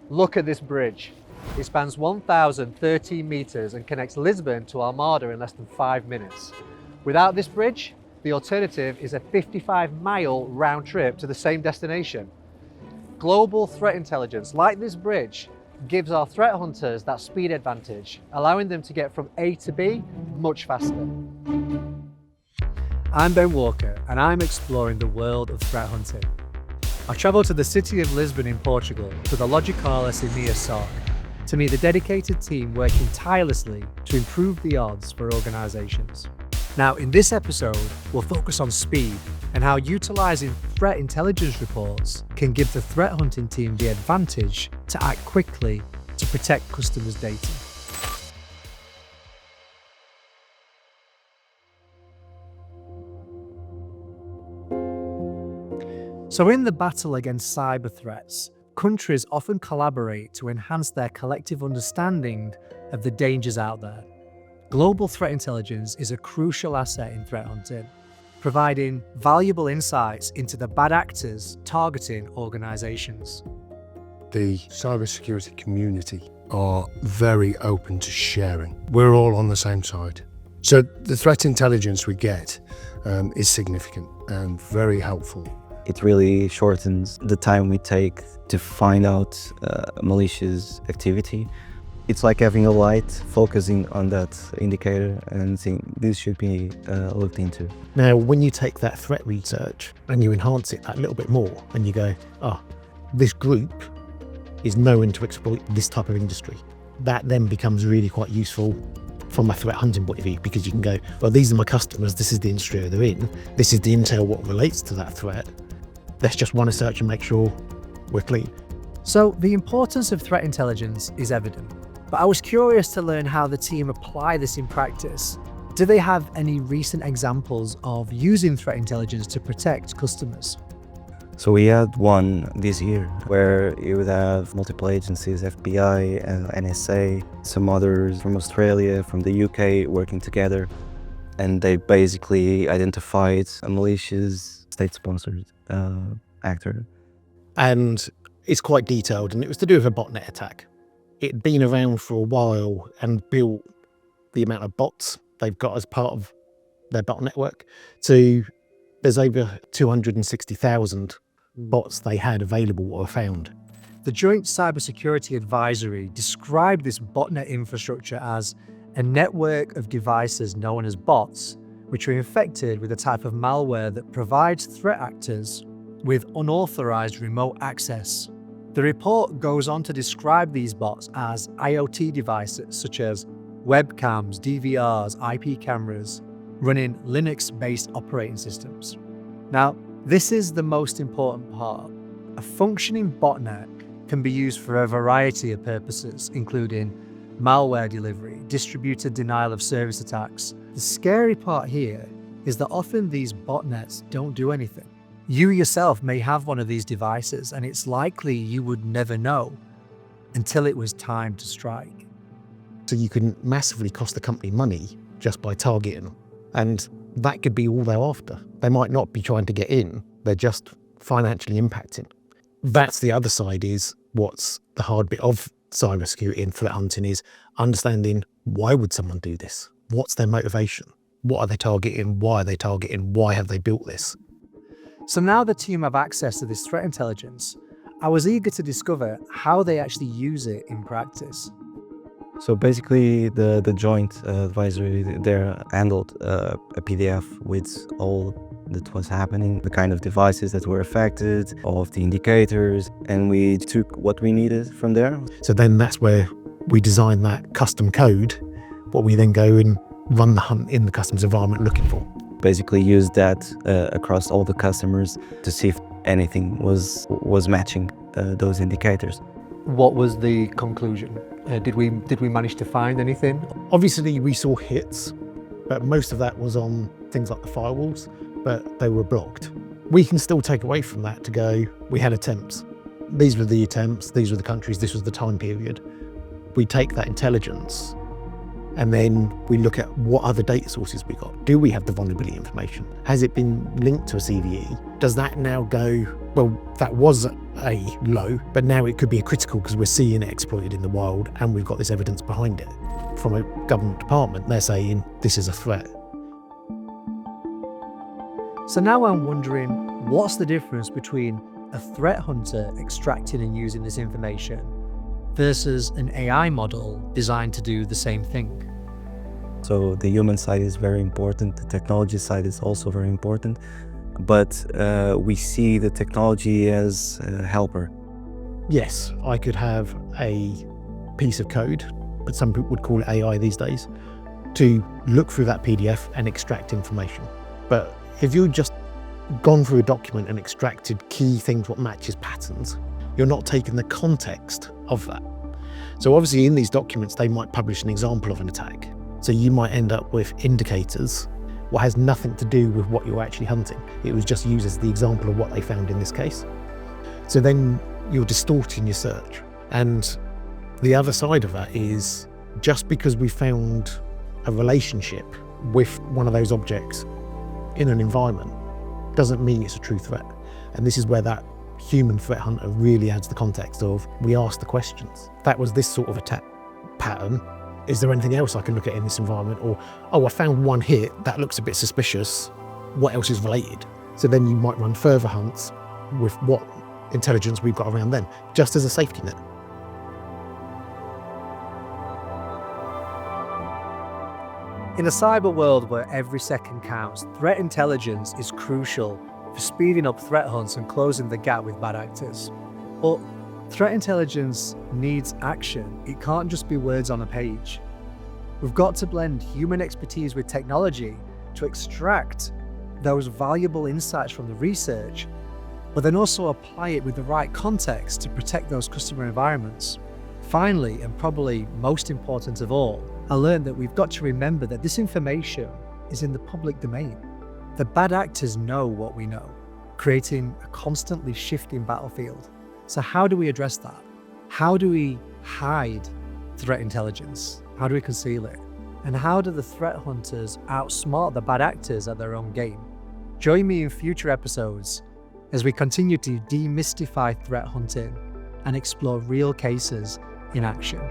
Look at this bridge. It spans 1,013 meters and connects Lisbon to Almada in less than 5 minutes. Without this bridge, the alternative is a 55-mile round trip to the same destination. Global threat intelligence, like this bridge, gives our threat hunters that speed advantage, allowing them to get from A to B much faster. I'm Ben Walker, and I'm exploring the world of threat hunting. I travelled to the city of Lisbon in Portugal to the Logicalis to meet the dedicated team working tirelessly to improve the odds for organisations. Now, in this episode, we'll focus on speed and how utilising threat intelligence reports can give the threat hunting team the advantage to act quickly to protect customers' data. So in the battle against cyber threats, countries often collaborate to enhance their collective understanding of the dangers out there. Global threat intelligence is a crucial asset in threat hunting, providing valuable insights into the bad actors targeting organisations. The cybersecurity community are very open to sharing. We're all on the same side. So the threat intelligence we get is significant and very helpful. It really shortens the time we take to find out malicious activity. It's like having a light focusing on that indicator and saying this should be looked into. Now, when you take that threat research and you enhance it that little bit more and you go, this group is known to exploit this type of industry, that then becomes really quite useful from a threat hunting point of view, because you can go, well, these are my customers, this is the industry they're in, this is the intel what relates to that threat. Let's just run a search and make sure we're clean. So the importance of threat intelligence is evident, but I was curious to learn how the team apply this in practice. Do they have any recent examples of using threat intelligence to protect customers? So we had one this year where you would have multiple agencies, FBI and NSA, some others from Australia, from the UK working together, and they basically identified a malicious state-sponsored actor. And it's quite detailed, and it was to do with a botnet attack. It'd been around for a while and built the amount of bots they've got as part of their bot network. So there's over 260,000 bots they had available or found. The Joint Cybersecurity Advisory described this botnet infrastructure as a network of devices known as bots, which are infected with a type of malware that provides threat actors with unauthorized remote access. The report goes on to describe these bots as IoT devices such as webcams, DVRs, IP cameras, running Linux-based operating systems. Now, this is the most important part. A functioning botnet can be used for a variety of purposes, including malware delivery, distributed denial of service attacks. The scary part here is that often these botnets don't do anything. You yourself may have one of these devices, and it's likely you would never know until it was time to strike. So you can massively cost the company money just by targeting. And that could be all they're after. They might not be trying to get in, they're just financially impacting. That's the other side, is what's the hard bit of cybersecurity and threat hunting, is understanding why would someone do this? What's their motivation? What are they targeting? Why are they targeting? Why have they built this? So now the team have access to this threat intelligence. I was eager to discover how they actually use it in practice. So basically the joint advisory there handled a PDF with all that was happening, the kind of devices that were affected, all of the indicators, and we took what we needed from there. So then that's where we design that custom code, what we then go and run the hunt in the customer's environment looking for. Basically used that across all the customers to see if anything was matching those indicators. What was the conclusion? Did we manage to find anything? Obviously we saw hits, but most of that was on things like the firewalls, but they were blocked. We can still take away from that to go, we had attempts. These were the attempts, these were the countries, this was the time period. We take that intelligence And then we look at what other data sources we got. Do we have the vulnerability information? Has it been linked to a CVE? Does that now go, well, that was a low, but now it could be a critical because we're seeing it exploited in the wild and we've got this evidence behind it. From a government department, they're saying this is a threat. So now I'm wondering, what's the difference between a threat hunter extracting and using this information versus an AI model designed to do the same thing? So the human side is very important. The technology side is also very important. But we see the technology as a helper. Yes, I could have a piece of code, but some people would call it AI these days, to look through that PDF and extract information. But if you've just gone through a document and extracted key things, what matches patterns, you're not taking the context of that. So obviously in these documents, they might publish an example of an attack. So you might end up with indicators, what has nothing to do with what you're actually hunting. It was just used as the example of what they found in this case. So then you're distorting your search. And the other side of that is, just because we found a relationship with one of those objects in an environment doesn't mean it's a true threat. And this is where that human threat hunter really adds the context of, we ask the questions. That was this sort of attack pattern. Is there anything else I can look at in this environment? Or, oh, I found one hit, that looks a bit suspicious. What else is related? So then you might run further hunts with what intelligence we've got around them, just as a safety net. In a cyber world where every second counts, threat intelligence is crucial for speeding up threat hunts and closing the gap with bad actors. But threat intelligence needs action. It can't just be words on a page. We've got to blend human expertise with technology to extract those valuable insights from the research, but then also apply it with the right context to protect those customer environments. Finally, and probably most important of all, I learned that we've got to remember that this information is in the public domain. The bad actors know what we know, creating a constantly shifting battlefield. So how do we address that? How do we hide threat intelligence? How do we conceal it? And how do the threat hunters outsmart the bad actors at their own game? Join me in future episodes as we continue to demystify threat hunting and explore real cases in action.